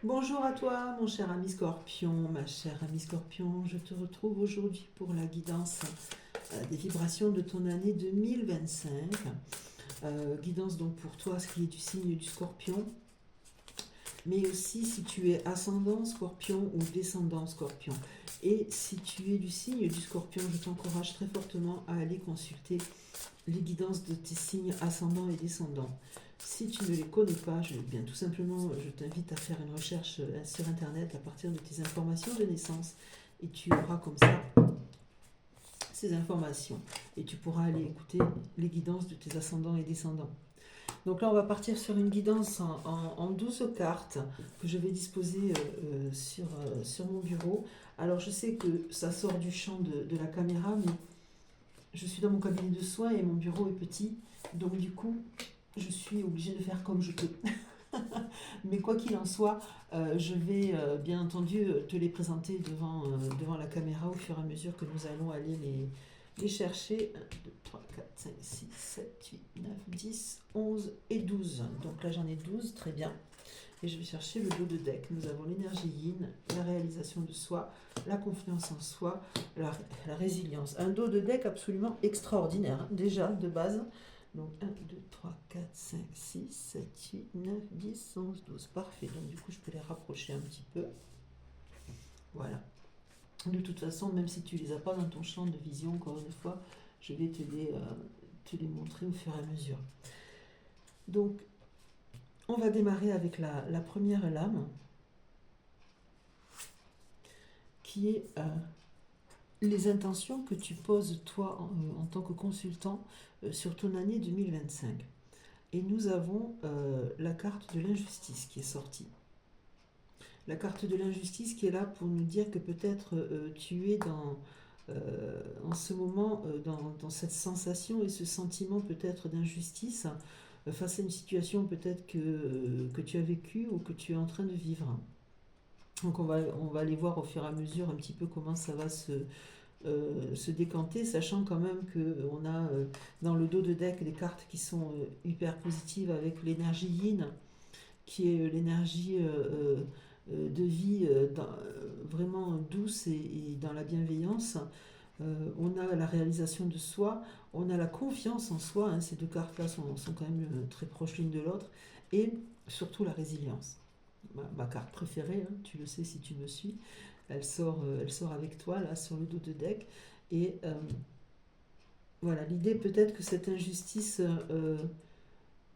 Bonjour à toi, mon cher ami Scorpion, ma chère amie Scorpion. Je te retrouve aujourd'hui pour la guidance des vibrations de ton année 2025. Guidance donc pour toi, ce qui est du signe du Scorpion, mais aussi si tu es ascendant Scorpion ou descendant Scorpion. Et si tu es du signe du Scorpion, je t'encourage très fortement à aller consulter les guidances de tes signes ascendants et descendants. Si tu ne les connais pas, bien tout simplement, je t'invite à faire une recherche sur Internet à partir de tes informations de naissance et tu auras comme ça ces informations et tu pourras aller écouter les guidances de tes ascendants et descendants. Donc là, on va partir sur une guidance en 12 cartes que je vais disposer sur mon bureau. Alors, je sais que ça sort du champ de la caméra, mais je suis dans mon cabinet de soins et mon bureau est petit. Donc, du coup, je suis obligée de faire comme je peux. Mais quoi qu'il en soit, je vais bien entendu te les présenter devant la caméra au fur et à mesure que nous allons aller les chercher. 1, 2, 3, 4, 5, 6, 7, 8, 9, 10, 11 et 12. Donc là j'en ai 12, très bien. Et je vais chercher le dos de deck. Nous avons l'énergie yin, la réalisation de soi, la confiance en soi, la résilience. Un dos de deck absolument extraordinaire, hein, déjà de base. Donc 1, 2, 3, 4, 5, 6, 7, 8, 9, 10, 11, 12. Parfait. Donc du coup, je peux les rapprocher un petit peu. Voilà. De toute façon, même si tu ne les as pas dans ton champ de vision, encore une fois, je vais te les montrer au fur et à mesure. Donc, on va démarrer avec la première lame, qui est les intentions que tu poses toi en tant que consultant sur ton année 2025. Et nous avons la carte de l'injustice qui est sortie. La carte de l'injustice qui est là pour nous dire que peut-être tu es en ce moment dans cette sensation et ce sentiment peut-être d'injustice face à une situation peut-être que tu as vécue ou que tu es en train de vivre. Donc on va aller voir au fur et à mesure un petit peu comment ça va se décanter, sachant quand même qu'on a dans le dos de deck des cartes qui sont hyper positives avec l'énergie yin, qui est l'énergie de vie vraiment douce et dans la bienveillance. On a la réalisation de soi, on a la confiance en soi, hein, ces deux cartes-là sont quand même très proches l'une de l'autre, et surtout la résilience. Ma carte préférée, hein, tu le sais si tu me suis, elle sort avec toi là sur le dos de deck. Et voilà, l'idée peut-être que cette injustice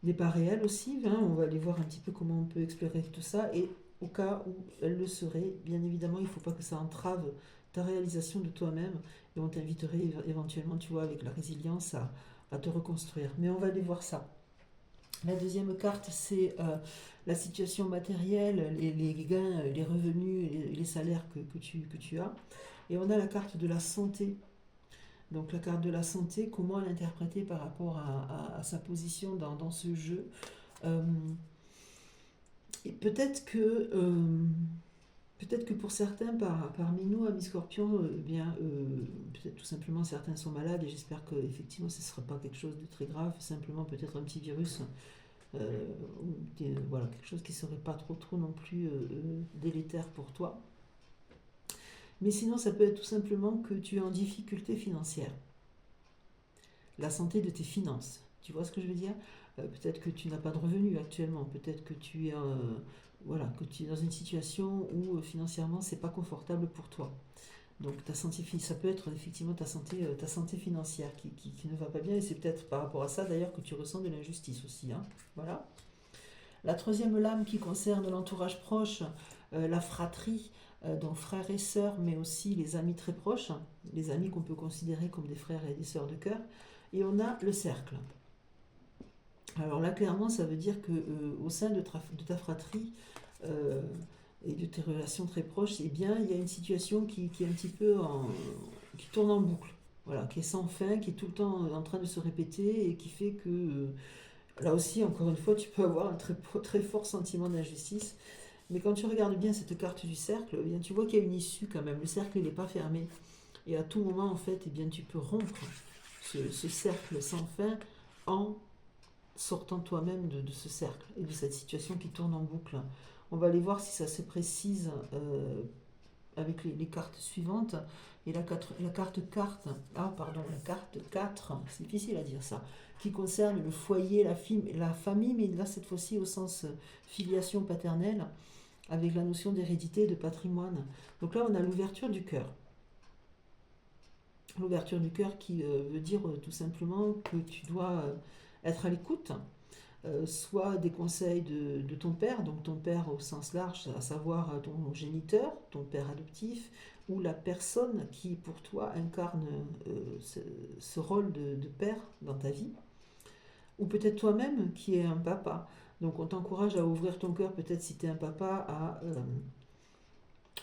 n'est pas réelle aussi, hein, on va aller voir un petit peu comment on peut explorer tout ça. Et au cas où elle le serait, bien évidemment, il ne faut pas que ça entrave ta réalisation de toi-même. Et on t'inviterait éventuellement, tu vois, avec la résilience à te reconstruire. Mais on va aller voir ça. La deuxième carte, c'est la situation matérielle, les gains, les revenus, les salaires que tu as. Et on a la carte de la santé. Donc la carte de la santé, comment l'interpréter par rapport à sa position dans ce jeu. Euh, et peut-être que pour certains parmi nous, amis scorpions, peut-être tout simplement certains sont malades et j'espère que effectivement ce ne sera pas quelque chose de très grave, simplement peut-être un petit virus ou voilà, quelque chose qui ne serait pas trop non plus délétère pour toi. Mais sinon, ça peut être tout simplement que tu es en difficulté financière. La santé de tes finances. Tu vois ce que je veux dire? Peut-être que tu n'as pas de revenus actuellement. Peut-être que tu es, voilà, que tu es dans une situation où financièrement, c'est pas confortable pour toi. Donc ta santé, ça peut être effectivement ta santé financière qui ne va pas bien. Et c'est peut-être par rapport à ça d'ailleurs que tu ressens de l'injustice aussi, hein. Voilà. La troisième lame qui concerne l'entourage proche, la fratrie, donc frères et sœurs, mais aussi les amis très proches, les amis qu'on peut considérer comme des frères et des sœurs de cœur. Et on a le cercle. Alors là, clairement, ça veut dire que au sein de ta fratrie euh, et de tes relations très proches, eh bien, il y a une situation qui est un petit peu qui tourne en boucle. Voilà, qui est sans fin, qui est tout le temps en train de se répéter et qui fait que là aussi, encore une fois, tu peux avoir un très fort sentiment d'injustice. Mais quand tu regardes bien cette carte du cercle, eh bien, tu vois qu'il y a une issue quand même. Le cercle, il n'est pas fermé. Et à tout moment, en fait, eh bien, tu peux rompre ce cercle sans fin en sortant toi-même de ce cercle et de cette situation qui tourne en boucle. On va aller voir si ça se précise avec les cartes suivantes. Et la carte 4, c'est difficile à dire ça, qui concerne le foyer, la famille, mais là cette fois-ci au sens filiation paternelle, avec la notion d'hérédité et de patrimoine. Donc là on a l'ouverture du cœur. L'ouverture du cœur qui veut dire tout simplement que tu dois être à l'écoute, soit des conseils de ton père, donc ton père au sens large, à savoir ton géniteur, ton père adoptif, ou la personne qui pour toi incarne ce rôle de père dans ta vie, ou peut-être toi-même qui es un papa. Donc on t'encourage à ouvrir ton cœur, peut-être si tu es un papa,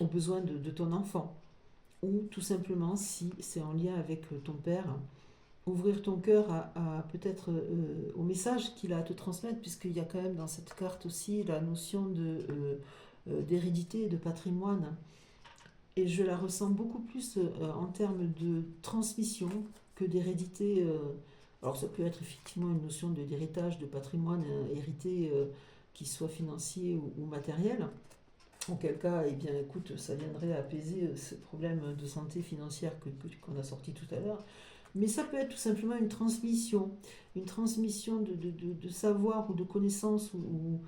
aux besoins de ton enfant, ou tout simplement si c'est en lien avec ton père, ouvrir ton cœur peut-être au message qu'il a à te transmettre, puisqu'il y a quand même dans cette carte aussi la notion d'hérédité et de patrimoine. Et je la ressens beaucoup plus en termes de transmission que d'hérédité. Alors ça peut être effectivement une notion d'héritage, de patrimoine hérité, qui soit financier ou matériel. Auquel cas, eh bien, écoute, ça viendrait apaiser ce problème de santé financière qu'on a sorti tout à l'heure. Mais ça peut être tout simplement une transmission de savoir ou de connaissances ou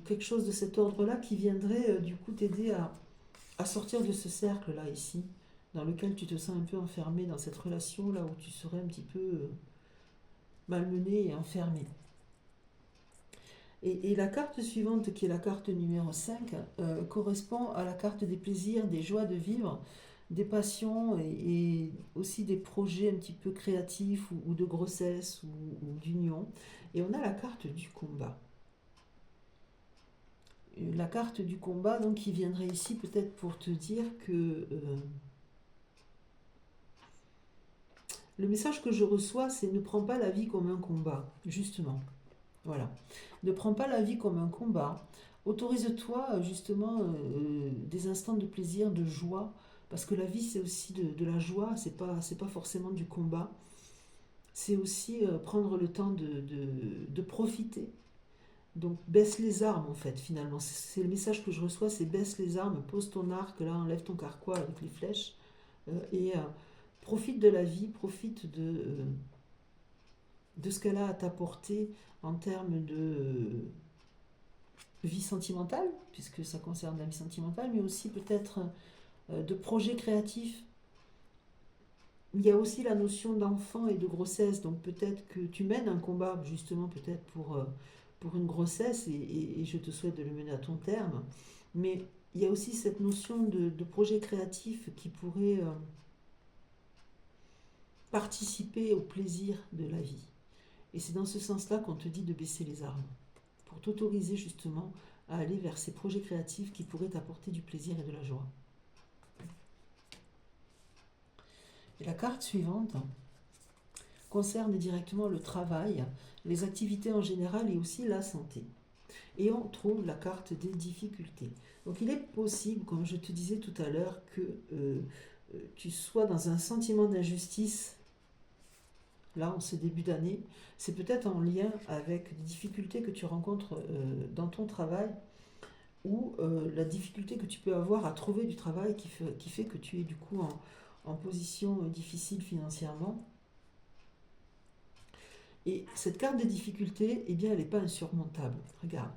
quelque chose de cet ordre-là qui viendrait du coup t'aider à sortir de ce cercle-là ici, dans lequel tu te sens un peu enfermé dans cette relation-là où tu serais un petit peu malmené et enfermé. Et la carte suivante, qui est la carte numéro 5, correspond à la carte des plaisirs, des joies de vivre, des passions et aussi des projets un petit peu créatifs ou de grossesse ou d'union. Et on a la carte du combat. La carte du combat, donc, qui viendrait ici peut-être pour te dire que le message que je reçois, c'est ne prends pas la vie comme un combat, justement. Voilà. Ne prends pas la vie comme un combat. Autorise-toi justement des instants de plaisir, de joie, parce que la vie c'est aussi de la joie, c'est pas forcément du combat. C'est aussi prendre le temps de profiter. Donc baisse les armes en fait finalement. C'est le message que je reçois, c'est baisse les armes, pose ton arc, là enlève ton carquois avec les flèches et profite de la vie, profite de ce qu'elle a à t'apporter en termes de vie sentimentale, puisque ça concerne la vie sentimentale, mais aussi peut-être de projets créatifs. Il y a aussi la notion d'enfant et de grossesse, donc peut-être que tu mènes un combat justement peut-être pour une grossesse et je te souhaite de le mener à ton terme, mais il y a aussi cette notion de projet créatif qui pourrait participer au plaisir de la vie. Et c'est dans ce sens-là qu'on te dit de baisser les armes, pour t'autoriser justement à aller vers ces projets créatifs qui pourraient t'apporter du plaisir et de la joie. Et la carte suivante concerne directement le travail, les activités en général et aussi la santé. Et on trouve la carte des difficultés. Donc il est possible, comme je te disais tout à l'heure, que tu sois dans un sentiment d'injustice là en ce début d'année. C'est peut-être en lien avec des difficultés que tu rencontres dans ton travail ou la difficulté que tu peux avoir à trouver du travail qui fait que tu es du coup en position difficile financièrement. Et cette carte des difficultés, eh bien, elle n'est pas insurmontable. Regarde,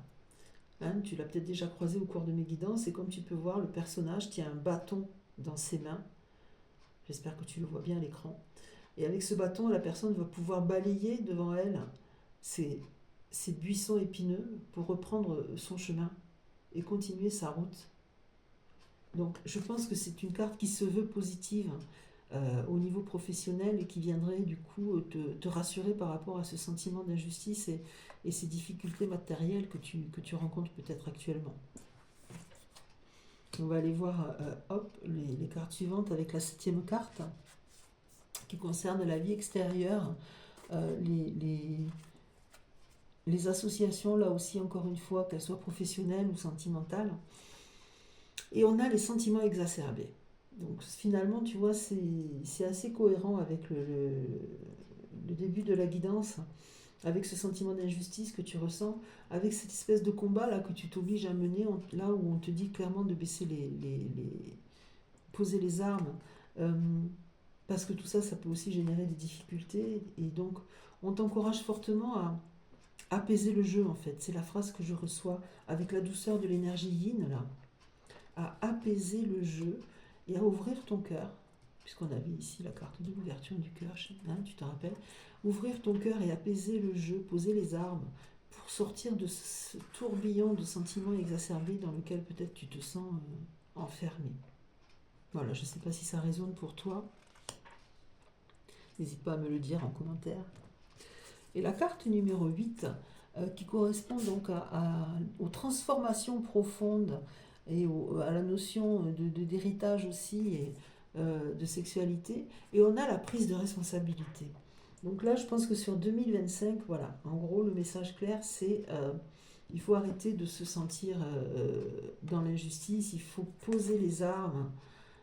hein, tu l'as peut-être déjà croisé au cours de mes guidances, et comme tu peux voir, le personnage tient un bâton dans ses mains. J'espère que tu le vois bien à l'écran. Et avec ce bâton, la personne va pouvoir balayer devant elle ces buissons épineux pour reprendre son chemin et continuer sa route. Donc je pense que c'est une carte qui se veut positive au niveau professionnel et qui viendrait du coup te rassurer par rapport à ce sentiment d'injustice et ces difficultés matérielles que tu rencontres peut-être actuellement. On va aller voir les cartes suivantes avec la 7e carte qui concerne la vie extérieure, les associations, là aussi encore une fois, qu'elles soient professionnelles ou sentimentales. Et on a les sentiments exacerbés. Donc finalement, tu vois, c'est assez cohérent avec le début de la guidance. avec ce sentiment d'injustice que tu ressens, avec cette espèce de combat là que tu t'obliges à mener, là où on te dit clairement de baisser poser les armes, euh, parce que tout ça, ça peut aussi générer des difficultés, et donc on t'encourage fortement à apaiser le jeu en fait. C'est la phrase que je reçois avec la douceur de l'énergie yin là, à apaiser le jeu et à ouvrir ton cœur, puisqu'on avait ici la carte de l'ouverture du cœur, hein, tu te rappelles, ouvrir ton cœur et apaiser le jeu, poser les armes pour sortir de ce tourbillon de sentiments exacerbés dans lequel peut-être tu te sens enfermé. Voilà, je ne sais pas si ça résonne pour toi. N'hésite pas à me le dire en commentaire. Et la carte numéro 8, qui correspond donc aux transformations profondes et à la notion d'héritage aussi et de sexualité. Et on a la prise de responsabilité. Donc là, je pense que sur 2025, voilà, en gros, le message clair, c'est il faut arrêter de se sentir dans l'injustice, il faut poser les armes,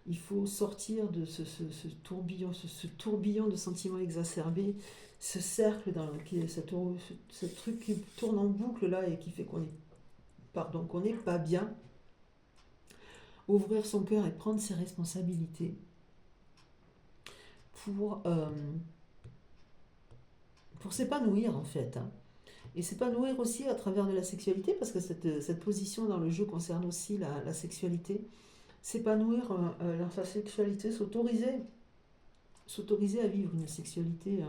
il faut sortir de ce tourbillon de sentiments exacerbés, ce cercle ce truc qui tourne en boucle là et qui fait qu'on n'est pas bien. Ouvrir son cœur et prendre ses responsabilités pour s'épanouir en fait, hein. Et s'épanouir aussi à travers de la sexualité, parce que cette position dans le jeu concerne aussi la sexualité. S'épanouir dans sa sexualité, s'autoriser à vivre une sexualité,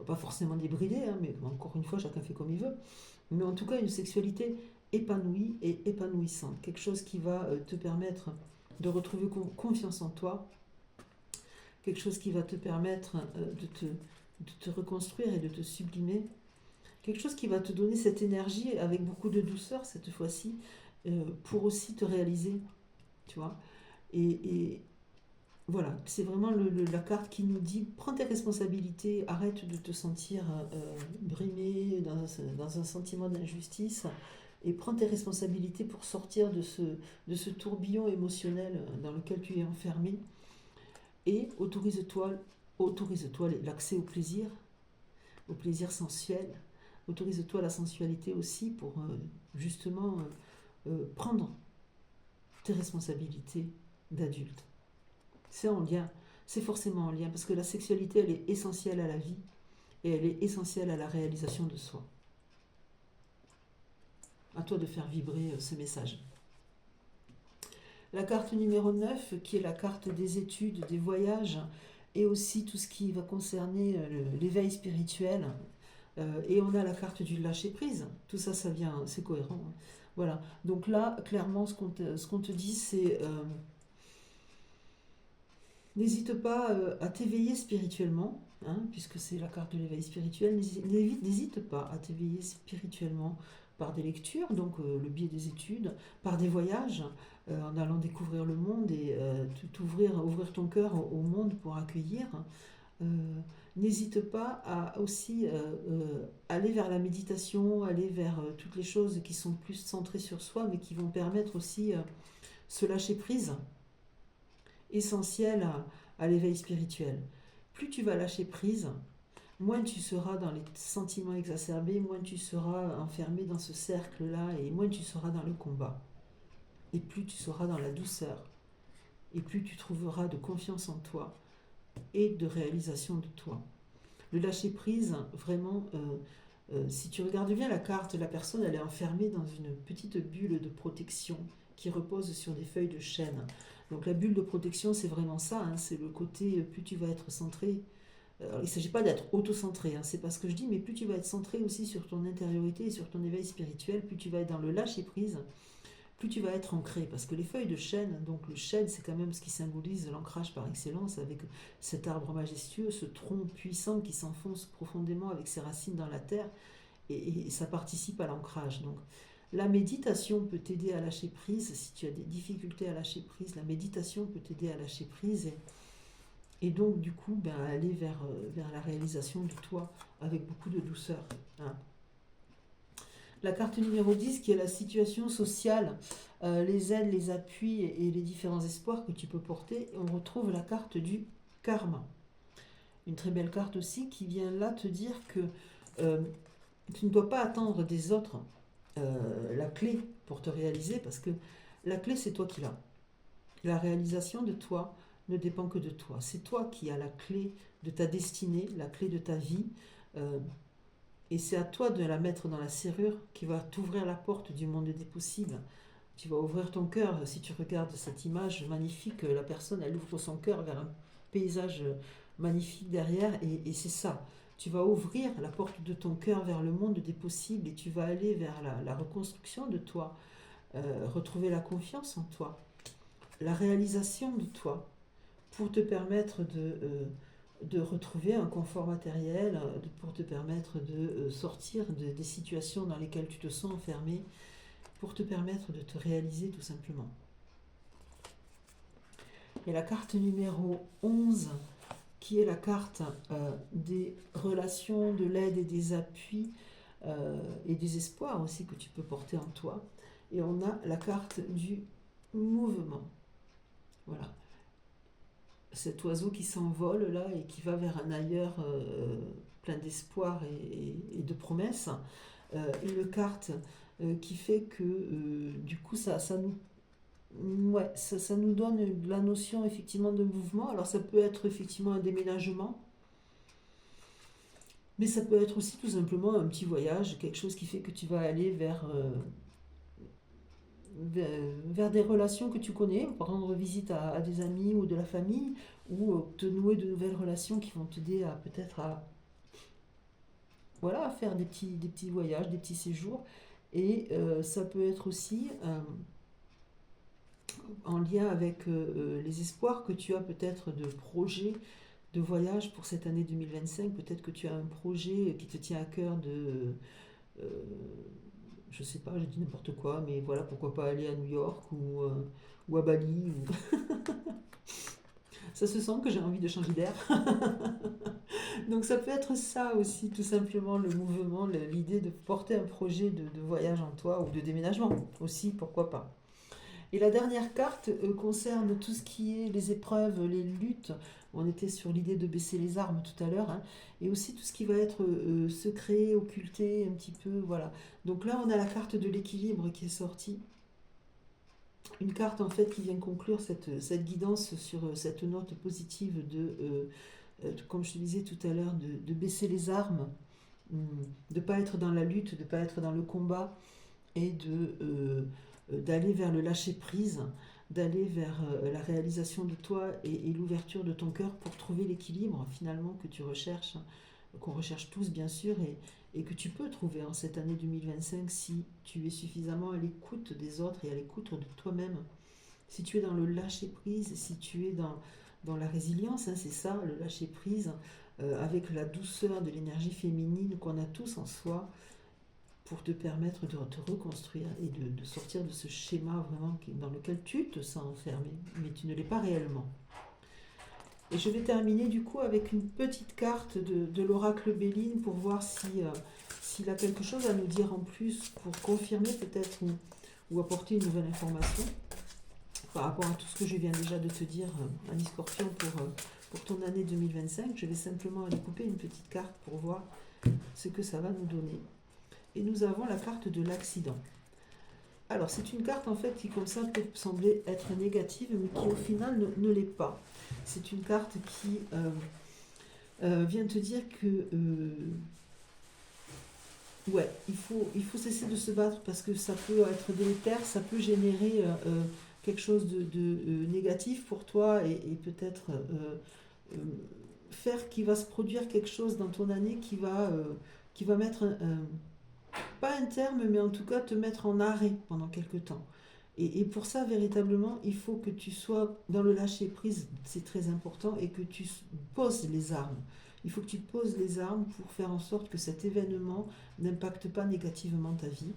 pas forcément débridée, hein, mais encore une fois, chacun fait comme il veut, mais en tout cas une sexualité épanouie et épanouissante, quelque chose qui va te permettre de retrouver confiance en toi, quelque chose qui va te permettre de te reconstruire et de te sublimer, quelque chose qui va te donner cette énergie avec beaucoup de douceur cette fois-ci, pour aussi te réaliser, tu vois. Et voilà, c'est vraiment la carte qui nous dit prends tes responsabilités, arrête de te sentir brimé dans un sentiment d'injustice, et prends tes responsabilités pour sortir de ce tourbillon émotionnel dans lequel tu es enfermé, et autorise-toi l'accès au plaisir sensuel, autorise-toi la sensualité aussi pour justement prendre tes responsabilités d'adulte. C'est en lien, c'est forcément en lien, parce que la sexualité, elle est essentielle à la vie et elle est essentielle à la réalisation de soi. À toi de faire vibrer ce message. La carte numéro 9, qui est la carte des études, des voyages, et aussi tout ce qui va concerner l'éveil spirituel. Et on a la carte du lâcher-prise. Tout ça, ça vient, c'est cohérent. Voilà. Donc là, clairement, ce qu'on te dit, c'est... n'hésite pas à t'éveiller spirituellement, hein, puisque c'est la carte de l'éveil spirituel. N'hésite pas à t'éveiller spirituellement par des lectures, donc le biais des études, par des voyages, en allant découvrir le monde et ouvrir ton cœur au monde pour accueillir. N'hésite pas à aussi aller vers la méditation, aller vers toutes les choses qui sont plus centrées sur soi, mais qui vont permettre aussi ce lâcher-prise essentiel à l'éveil spirituel. Plus tu vas lâcher prise, moins tu seras dans les sentiments exacerbés, moins tu seras enfermé dans ce cercle-là, et moins tu seras dans le combat. Et plus tu seras dans la douceur, et plus tu trouveras de confiance en toi et de réalisation de toi. Le lâcher-prise, vraiment, si tu regardes bien la carte, la personne, elle est enfermée dans une petite bulle de protection qui repose sur des feuilles de chêne. Donc la bulle de protection, c'est vraiment ça, hein, c'est le côté, plus tu vas être centré. Alors, il ne s'agit pas d'être auto-centré, hein, c'est pas ce que je dis, mais plus tu vas être centré aussi sur ton intériorité et sur ton éveil spirituel, plus tu vas être dans le lâcher-prise, plus tu vas être ancré. Parce que les feuilles de chêne, donc le chêne, c'est quand même ce qui symbolise l'ancrage par excellence, avec cet arbre majestueux, ce tronc puissant qui s'enfonce profondément avec ses racines dans la terre, et ça participe à l'ancrage. Donc la méditation peut t'aider à lâcher prise. Si tu as des difficultés à lâcher prise, la méditation peut t'aider à lâcher prise, et donc du coup aller vers la réalisation de toi avec beaucoup de douceur, hein. La carte numéro 10, qui est la situation sociale, les aides, les appuis et les différents espoirs que tu peux porter. On retrouve la carte du karma. Une très belle carte aussi qui vient là te dire que Tu ne dois pas attendre des autres la clé pour te réaliser, parce que la clé, c'est toi qui l'as. La réalisation de toi ne dépend que de toi. C'est toi qui as la clé de ta destinée, la clé de ta vie. euh, et c'est à toi de la mettre dans la serrure qui va t'ouvrir la porte du monde des possibles. Tu vas ouvrir ton cœur. Si tu regardes cette image magnifique, la personne, elle ouvre son cœur vers un paysage magnifique derrière. Et c'est ça. Tu vas ouvrir la porte de ton cœur vers le monde des possibles et tu vas aller vers la reconstruction de toi, retrouver la confiance en toi, la réalisation de toi, pour te permettre de retrouver un confort matériel, pour te permettre de sortir des situations dans lesquelles tu te sens enfermé, pour te permettre de te réaliser tout simplement. Et la carte numéro 11, qui est la carte des relations, de l'aide et des appuis, et des espoirs aussi que tu peux porter en toi. Et on a la carte du mouvement. Voilà. Cet oiseau qui s'envole là et qui va vers un ailleurs plein d'espoir et de promesses. Une carte qui fait que du coup ça nous ouais, ça nous donne la notion effectivement de mouvement. Alors ça peut être effectivement un déménagement, mais ça peut être aussi tout simplement un petit voyage, quelque chose qui fait que tu vas aller vers des relations que tu connais, rendre visite à des amis ou de la famille, ou te nouer de nouvelles relations qui vont t'aider à peut-être voilà, à faire des petits voyages, des petits séjours. Et ça peut être aussi en lien avec les espoirs que tu as peut-être de projets de voyage pour cette année 2025. Peut-être que tu as un projet qui te tient à cœur euh, je sais pas, j'ai dit n'importe quoi, mais voilà, pourquoi pas aller à New York ou à Bali. Ça se sent que j'ai envie de changer d'air. Donc ça peut être ça aussi, tout simplement, le mouvement, l'idée de porter un projet de voyage en toi ou de déménagement aussi, pourquoi pas. Et la dernière carte concerne tout ce qui est les épreuves, les luttes. On était sur l'idée de baisser les armes tout à l'heure, hein. Et aussi tout ce qui va être secret, occulté, un petit peu, voilà. Donc là, on a la carte de l'équilibre qui est sortie. Une carte en fait qui vient conclure cette guidance sur cette note positive comme je te disais tout à l'heure, de baisser les armes, de ne pas être dans la lutte, de ne pas être dans le combat, et d'aller vers le lâcher-prise, d'aller vers la réalisation de toi et l'ouverture de ton cœur pour trouver l'équilibre finalement que tu recherches, qu'on recherche tous bien sûr, et que tu peux trouver en cette année 2025 si tu es suffisamment à l'écoute des autres et à l'écoute de toi-même. Si tu es dans le lâcher-prise, si tu es dans la résilience, hein, c'est ça, le lâcher-prise, avec la douceur de l'énergie féminine qu'on a tous en soi, pour te permettre de te reconstruire et de sortir de ce schéma vraiment dans lequel tu te sens enfermé, mais tu ne l'es pas réellement. Et je vais terminer du coup avec une petite carte de l'oracle Béline pour voir s'il a quelque chose à nous dire en plus pour confirmer peut-être ou apporter une nouvelle information par rapport à tout ce que je viens déjà de te dire, Annie Scorpion, pour ton année 2025. Je vais simplement aller couper une petite carte pour voir ce que ça va nous donner. Et nous avons la carte de l'accident. Alors, c'est une carte en fait qui, comme ça, peut sembler être négative, mais qui au final ne l'est pas. C'est une carte qui vient te dire que ouais, il faut cesser de se battre parce que ça peut être délétère, ça peut générer quelque chose de négatif pour toi et peut-être faire qu'il va se produire quelque chose dans ton année qui va mettre pas un terme, mais en tout cas te mettre en arrêt pendant quelque temps. Et pour ça, véritablement, il faut que tu sois dans le lâcher-prise, c'est très important, et que tu poses les armes. Il faut que tu poses les armes pour faire en sorte que cet événement n'impacte pas négativement ta vie.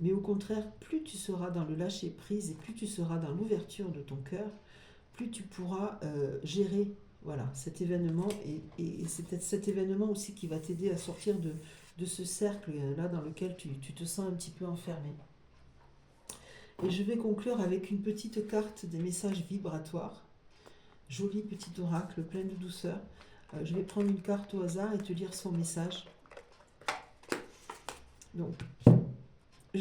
Mais au contraire, plus tu seras dans le lâcher-prise et plus tu seras dans l'ouverture de ton cœur, plus tu pourras gérer voilà, cet événement. Et c'est peut-être cet événement aussi qui va t'aider à sortir de ce cercle-là dans lequel tu te sens un petit peu enfermé. Et je vais conclure avec une petite carte des messages vibratoires. Joli petit oracle, plein de douceur. Je vais prendre une carte au hasard et te lire son message. Donc, mais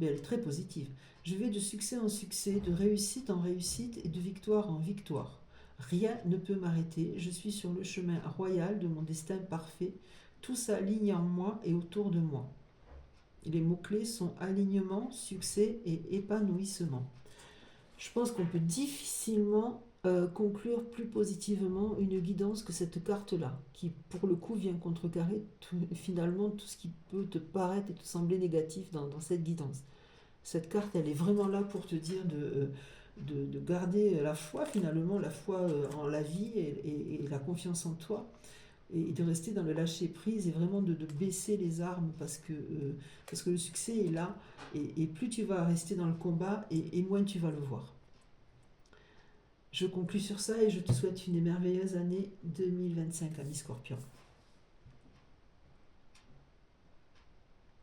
elle est très positive. Je vais de succès en succès, de réussite en réussite et de victoire en victoire. Rien ne peut m'arrêter. Je suis sur le chemin royal de mon destin parfait. Tout s'aligne en moi et autour de moi. Les mots-clés sont alignement, succès et épanouissement. Je pense qu'on peut difficilement conclure plus positivement une guidance que cette carte-là, qui pour le coup vient contrecarrer finalement tout ce qui peut te paraître et te sembler négatif dans cette guidance. Cette carte, elle est vraiment là pour te dire de garder la foi finalement, la foi en la vie et la confiance en toi, et de rester dans le lâcher prise et vraiment de baisser les armes parce que le succès est là, et plus tu vas rester dans le combat et moins tu vas le voir. Je conclus sur ça et je te souhaite une merveilleuse année 2025, ami Scorpion.